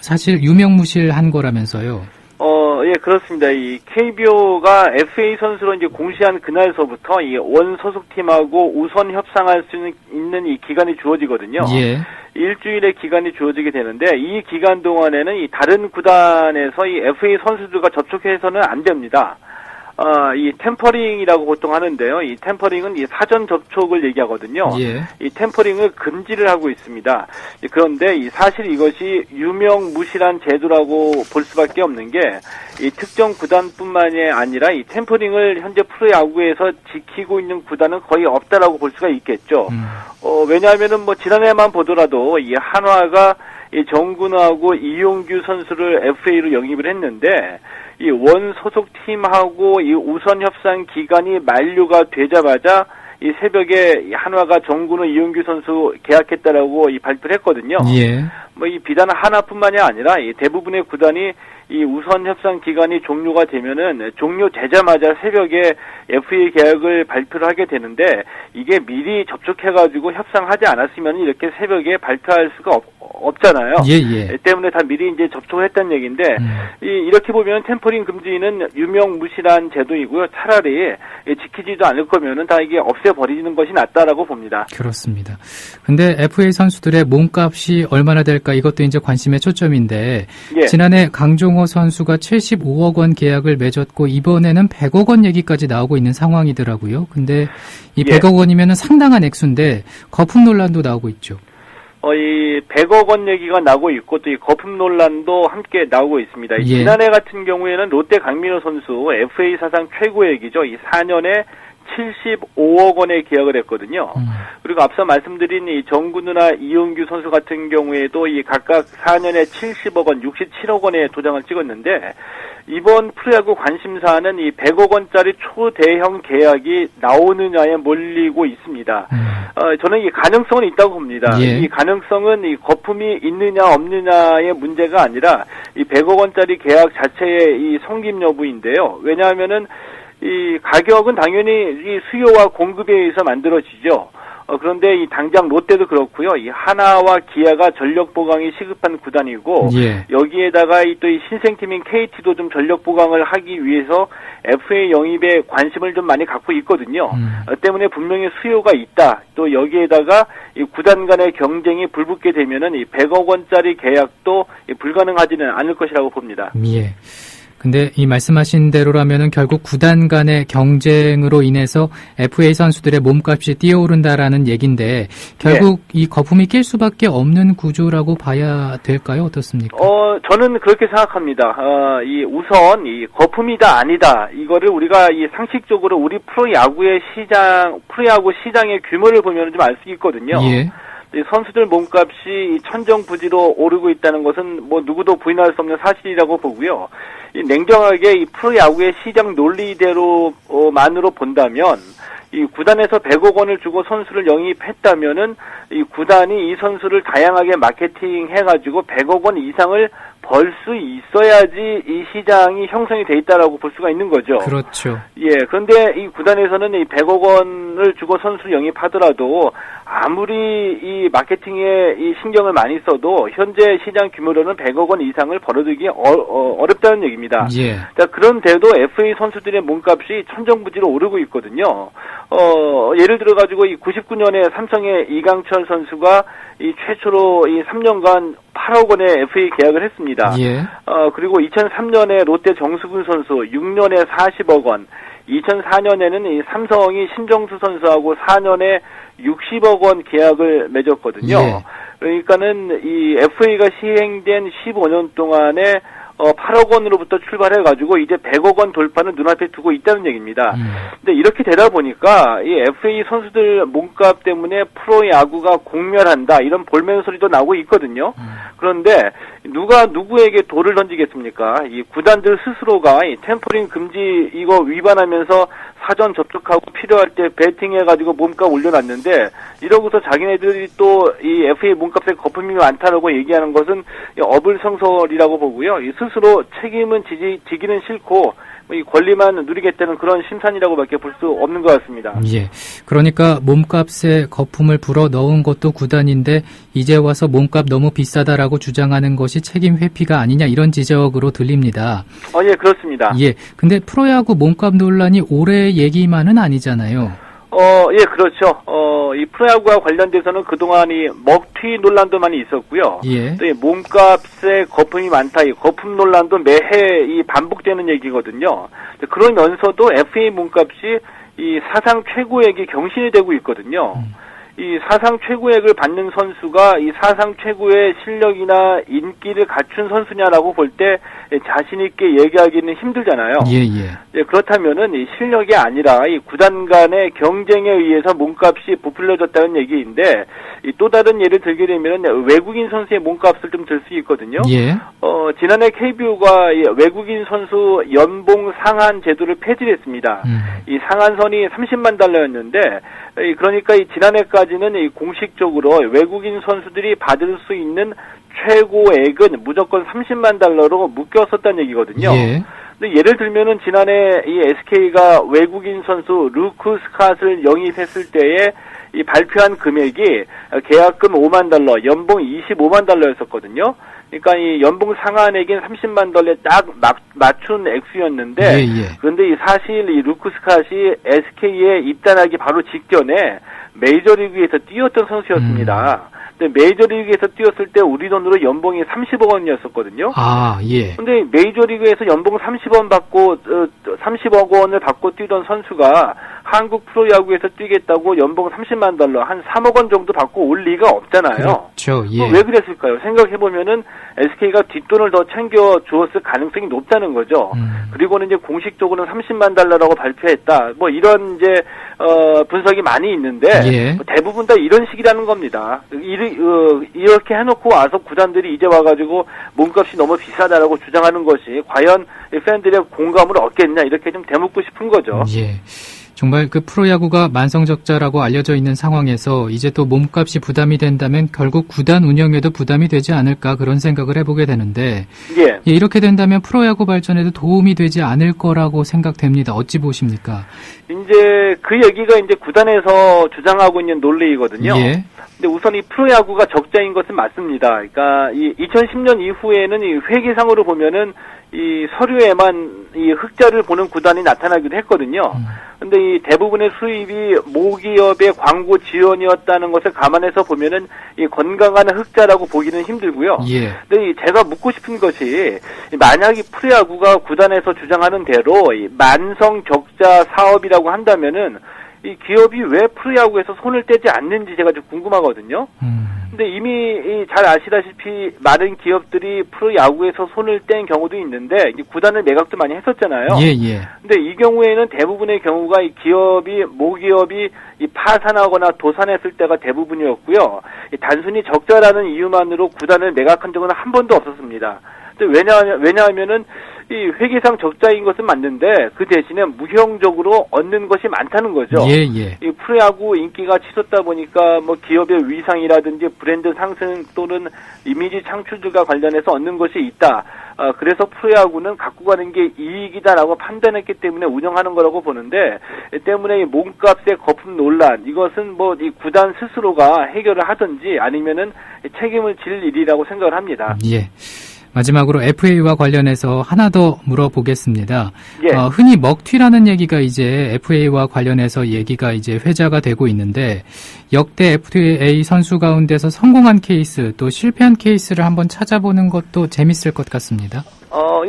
Speaker 2: 사실 유명무실한 거라면서요.
Speaker 8: 예, 그렇습니다. 이 KBO가 FA 선수로 이제 공시한 그날서부터 이 원 소속팀하고 우선 협상할 수 있는 이 기간이 주어지거든요.
Speaker 2: 예.
Speaker 8: 일주일의 기간이 주어지게 되는데, 이 기간 동안에는 이 다른 구단에서 이 FA 선수들과 접촉해서는 안 됩니다. 이 템퍼링이라고 보통 하는데요. 이 템퍼링은 이 사전 접촉을 얘기하거든요.
Speaker 2: 예.
Speaker 8: 이 템퍼링을 금지를 하고 있습니다. 그런데 사실 이것이 유명무실한 제도라고 볼 수밖에 없는 게, 이 특정 구단뿐만이 아니라 이 템퍼링을 현재 프로야구에서 지키고 있는 구단은 거의 없다라고 볼 수가 있겠죠. 왜냐하면은 뭐 지난해만 보더라도 이 한화가 이 정근우하고 이용규 선수를 FA로 영입을 했는데, 이 원 소속 팀하고 이 우선 협상 기간이 만료가 되자마자 이 새벽에 한화가 정근우, 이용규 선수 계약했다라고 이 발표를 했거든요.
Speaker 2: 예.
Speaker 8: 뭐 이 비단 하나뿐만이 아니라 이 대부분의 구단이 이 우선 협상 기간이 종료가 되면은 종료되자마자 새벽에 FA 계약을 발표를 하게 되는데, 이게 미리 접촉해가지고 협상하지 않았으면 이렇게 새벽에 발표할 수가 없잖아요.
Speaker 2: 예.
Speaker 8: 때문에 다 미리 이제 접촉을 했다는 얘기인데, 이렇게 보면 템퍼링 금지는 유명무실한 제도이고요. 차라리 지키지도 않을 거면은 다 이게 없애버리는 것이 낫다라고 봅니다.
Speaker 2: 그렇습니다. 근데 FA 선수들의 몸값이 얼마나 될까, 이것도 이제 관심의 초점인데,
Speaker 8: 예.
Speaker 2: 지난해 강종호 선수가 75억 원 계약을 맺었고 이번에는 100억 원 얘기까지 나오고 있는 상황이더라고요. 근데 이 100억 원이면은 상당한 액수인데 거품 논란도 나오고 있죠.
Speaker 8: 이 100억 원 얘기가 나오고 있고, 또 이 거품 논란도 함께 나오고 있습니다.
Speaker 2: 예.
Speaker 8: 지난해 같은 경우에는 롯데 강민호 선수 FA 사상 최고액이죠. 이 4년에 75억 원의 계약을 했거든요. 그리고 앞서 말씀드린 이 정근우나 이용규 선수 같은 경우에도 이 각각 4년에 70억 원, 67억 원의 도장을 찍었는데, 이번 프로야구 관심사는 이 100억 원짜리 초대형 계약이 나오느냐에 몰리고 있습니다. 저는 이 가능성은 있다고 봅니다.
Speaker 2: 예.
Speaker 8: 이 가능성은 이 거품이 있느냐 없느냐의 문제가 아니라 이 100억 원짜리 계약 자체의 이 성립 여부인데요. 왜냐하면은 이 가격은 당연히 이 수요와 공급에 의해서 만들어지죠. 그런데 이 당장 롯데도 그렇고요. 이 하나와 기아가 전력 보강이 시급한 구단이고
Speaker 2: 예.
Speaker 8: 여기에다가 또 이 신생팀인 KT도 좀 전력 보강을 하기 위해서 FA 영입에 관심을 좀 많이 갖고 있거든요. 때문에 분명히 수요가 있다. 또 여기에다가 이 구단 간의 경쟁이 불붙게 되면은 이 100억 원짜리 계약도 불가능하지는 않을 것이라고 봅니다.
Speaker 2: 예. 근데 이 말씀하신 대로라면은 결국 구단 간의 경쟁으로 인해서 FA 선수들의 몸값이 뛰어오른다라는 얘기인데 결국 이 거품이 낄 수밖에 없는 구조라고 봐야 될까요? 어떻습니까?
Speaker 8: 저는 그렇게 생각합니다. 우선 이 거품이다 아니다 이거를 우리가 이 상식적으로 우리 프로야구 시장의 규모를 보면 좀 알 수 있거든요.
Speaker 2: 예.
Speaker 8: 선수들 몸값이 천정부지로 오르고 있다는 것은 뭐 누구도 부인할 수 없는 사실이라고 보고요. 냉정하게 이 프로야구의 시장 논리대로만으로 본다면 이 구단에서 100억 원을 주고 선수를 영입했다면은 이 구단이 이 선수를 다양하게 마케팅해가지고 100억 원 이상을 벌 수 있어야지 이 시장이 형성이 돼 있다라고 볼 수가 있는 거죠.
Speaker 2: 그렇죠.
Speaker 8: 예, 그런데 이 구단에서는 이 100억 원을 주고 선수를 영입하더라도 아무리 이 마케팅에 이 신경을 많이 써도 현재 시장 규모로는 100억 원 이상을 벌어들기 어렵다는 얘기입니다.
Speaker 2: 예.
Speaker 8: 자, 그런데도 FA 선수들의 몸값이 천정부지로 오르고 있거든요. 예를 들어 가지고 이 99년에 삼성의 이강철 선수가 이 최초로 이 3년간 8억 원의 FA 계약을 했습니다.
Speaker 2: 예.
Speaker 8: 그리고 2003년에 롯데 정수근 선수 6년에 40억 원, 2004년에는 이 삼성이 신정수 선수하고 4년에 60억 원 계약을 맺었거든요.
Speaker 2: 예.
Speaker 8: 그러니까는 이 FA가 시행된 15년 동안에 8억 원으로부터 출발해가지고 이제 100억 원 돌파는 눈앞에 두고 있다는 얘기입니다. 근데 이렇게 되다 보니까 이 FA 선수들 몸값 때문에 프로야구가 공멸한다 이런 볼멘 소리도 나오고 있거든요. 그런데 누가 누구에게 돌을 던지겠습니까? 이 구단들 스스로가 이 템퍼링 금지 이거 위반하면서 사전 접촉하고 필요할 때 배팅해가지고 몸값 올려놨는데 이러고서 자기네들이 또 이 FA 몸값에 거품이 많다라고 얘기하는 것은 어불성설이라고 보고요. 이 스스로 책임은 지기는 싫고 이 권리만 누리겠다는 그런 심산이라고밖에 볼 수 없는 것 같습니다.
Speaker 2: 예. 그러니까 몸값에 거품을 불어 넣은 것도 구단인데 이제 와서 몸값 너무 비싸다라고 주장하는 것이 책임 회피가 아니냐 이런 지적으로 들립니다.
Speaker 8: 예, 그렇습니다.
Speaker 2: 예. 근데 프로야구 몸값 논란이 올해 얘기만은 아니잖아요.
Speaker 8: 예, 그렇죠. 이 프로야구와 관련돼서는 그동안 이 먹튀 논란도 많이 있었고요.
Speaker 2: 예.
Speaker 8: 또 이 몸값에 거품이 많다, 이 거품 논란도 매해 이 반복되는 얘기거든요. 그러면서도 FA 몸값이 이 사상 최고액이 경신이 되고 있거든요. 이 사상 최고액을 받는 선수가 이 사상 최고의 실력이나 인기를 갖춘 선수냐라고 볼 때 자신 있게 얘기하기는 힘들잖아요.
Speaker 2: 예.
Speaker 8: 그렇다면은 이 실력이 아니라 이 구단 간의 경쟁에 의해서 몸값이 부풀려졌다는 얘기인데 또 다른 예를 들게 되면은 외국인 선수의 몸값을 좀 들 수 있거든요.
Speaker 2: 예.
Speaker 8: 지난해 KBO가 외국인 선수 연봉 상한 제도를 폐지했습니다. 이 상한선이 30만 달러였는데 그러니까 이 지난해까지는 이 공식적으로 외국인 선수들이 받을 수 있는 최고액은 무조건 30만 달러로 묶였었다는 얘기거든요.
Speaker 2: 예.
Speaker 8: 근데 예를 들면은 지난해 이 SK가 외국인 선수 루크 스캇을 영입했을 때에 이 발표한 금액이 계약금 5만 달러, 연봉 25만 달러였었거든요. 그러니까 이 연봉 상한액인 30만 달러에 딱 맞춘 액수였는데, 그런데 이 사실 이 루크 스캇이 SK에 입단하기 바로 직전에 메이저리그에서 뛰었던 선수였습니다. 근데 메이저리그에서 뛰었을 때 우리 돈으로 연봉이 30억 원이었었거든요.
Speaker 2: 아, 예.
Speaker 8: 근데 메이저리그에서 연봉 30억 원을 받고 뛰던 선수가 한국 프로야구에서 뛰겠다고 연봉 30만 달러, 한 3억 원 정도 받고 올 리가 없잖아요.
Speaker 2: 그렇죠. 예.
Speaker 8: 왜 그랬을까요? 생각해보면은 SK가 뒷돈을 더 챙겨 주었을 가능성이 높다는 거죠. 그리고는 이제 공식적으로는 30만 달러라고 발표했다. 뭐 이런 이제, 분석이 많이 있는데,
Speaker 2: 예.
Speaker 8: 뭐 대부분 다 이런 식이라는 겁니다. 이렇게 해놓고 와서 구단들이 이제 와가지고 몸값이 너무 비싸다라고 주장하는 것이 과연 팬들의 공감을 얻겠냐 이렇게 좀 되묻고 싶은 거죠.
Speaker 2: 예. 정말 그 프로야구가 만성적자라고 알려져 있는 상황에서 이제 또 몸값이 부담이 된다면 결국 구단 운영에도 부담이 되지 않을까 그런 생각을 해보게 되는데
Speaker 8: 예.
Speaker 2: 이렇게 된다면 프로야구 발전에도 도움이 되지 않을 거라고 생각됩니다. 어찌 보십니까?
Speaker 8: 이제 그 얘기가 이제 구단에서 주장하고 있는 논리이거든요.
Speaker 2: 예.
Speaker 8: 근데 우선 이 프로야구가 적자인 것은 맞습니다. 그러니까 이 2010년 이후에는 이 회계상으로 보면은 이 서류에만 이 흑자를 보는 구단이 나타나기도 했거든요. 근데 이 대부분의 수입이 모기업의 광고 지원이었다는 것을 감안해서 보면은 이 건강한 흑자라고 보기는 힘들고요.
Speaker 2: 예.
Speaker 8: 근데 제가 묻고 싶은 것이 만약 이 프로야구가 구단에서 주장하는 대로 이 만성 적자 사업이라고 한다면은 이 기업이 왜 프로야구에서 손을 떼지 않는지 제가 좀 궁금하거든요. 근데 이미 잘 아시다시피 많은 기업들이 프로야구에서 손을 뗀 경우도 있는데 구단을 매각도 많이 했었잖아요.
Speaker 2: 예, 예.
Speaker 8: 근데 이 경우에는 대부분의 경우가 이 기업이 모기업이 이 파산하거나 도산했을 때가 대부분이었고요. 단순히 적자라는 이유만으로 구단을 매각한 적은 한 번도 없었습니다. 왜냐하면은 이 회계상 적자인 것은 맞는데 그 대신에 무형적으로 얻는 것이 많다는 거죠.
Speaker 2: 예, 예.
Speaker 8: 이 프로야구 인기가 치솟다 보니까 뭐 기업의 위상이라든지 브랜드 상승 또는 이미지 창출들과 관련해서 얻는 것이 있다. 그래서 프로야구는 갖고 가는 게 이익이다라고 판단했기 때문에 운영하는 거라고 보는데 때문에 이 몸값의 거품 논란 이것은 뭐 이 구단 스스로가 해결을 하든지 아니면은 책임을 질 일이라고 생각을 합니다.
Speaker 2: 예. 마지막으로 FA와 관련해서 하나 더 물어보겠습니다.
Speaker 8: 예.
Speaker 2: 흔히 먹튀라는 얘기가 이제 FA와 관련해서 얘기가 이제 회자가 되고 있는데 역대 FA 선수 가운데서 성공한 케이스 또 실패한 케이스를 한번 찾아보는 것도 재밌을 것 같습니다.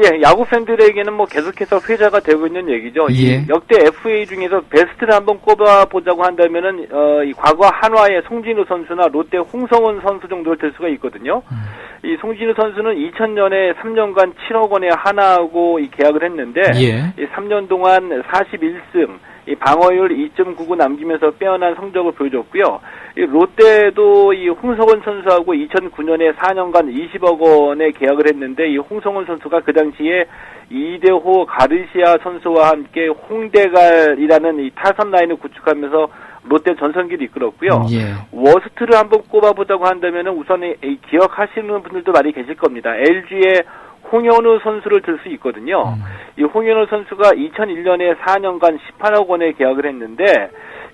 Speaker 8: 예, 야구 팬들에게는 뭐 계속해서 회자가 되고 있는 얘기죠.
Speaker 2: 예.
Speaker 8: 역대 FA 중에서 베스트를 한번 꼽아보자고 한다면은, 이 과거 한화의 송진우 선수나 롯데 홍성훈 선수 정도를 들 수가 있거든요. 이 송진우 선수는 2000년에 3년간 7억 원에 한화하고 계약을 했는데,
Speaker 2: 예.
Speaker 8: 이 3년 동안 41승, 이 방어율 2.99 남기면서 빼어난 성적을 보여줬고요. 이 롯데도 이 홍성훈 선수하고 2009년에 4년간 20억 원에 계약을 했는데 이 홍성훈 선수가 그 당시에 이대호 가르시아 선수와 함께 홍대갈이라는 이 타선 라인을 구축하면서 롯데 전성기를 이끌었고요.
Speaker 2: 예.
Speaker 8: 워스트를 한번 꼽아보자고 한다면은 우선 이 기억하시는 분들도 많이 계실 겁니다. LG의 홍현우 선수를 들 수 있거든요. 이 홍현우 선수가 2001년에 4년간 18억 원에 계약을 했는데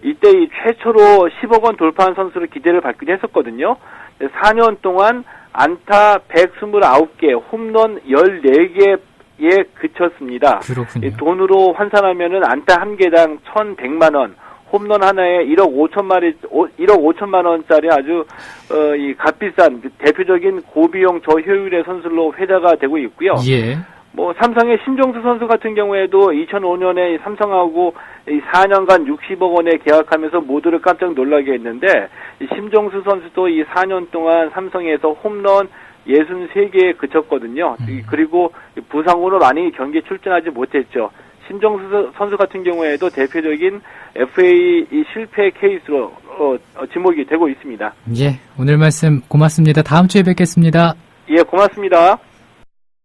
Speaker 8: 이때 이 최초로 10억 원 돌파한 선수를 기대를 받기도 했었거든요. 4년 동안 안타 129개, 홈런 14개에 그쳤습니다.
Speaker 2: 그렇군요.
Speaker 8: 돈으로 환산하면은 안타 한 개당 1,100만 원, 홈런 하나에 1억 5천만 원짜리 아주 이 값비싼 대표적인 고비용 저효율의 선수로 회자가 되고 있고요.
Speaker 2: 예.
Speaker 8: 뭐 삼성의 신종수 선수 같은 경우에도 2005년에 삼성하고 4년간 60억 원에 계약하면서 모두를 깜짝 놀라게 했는데 이 신종수 선수도 이 4년 동안 삼성에서 홈런 63개에 그쳤거든요. 그리고 부상으로 많이 경기에 출전하지 못했죠. 신종수 선수 같은 경우에도 대표적인 FA 실패 케이스로 지목이 되고 있습니다.
Speaker 2: 예, 오늘 말씀 고맙습니다. 다음 주에 뵙겠습니다.
Speaker 8: 예, 고맙습니다.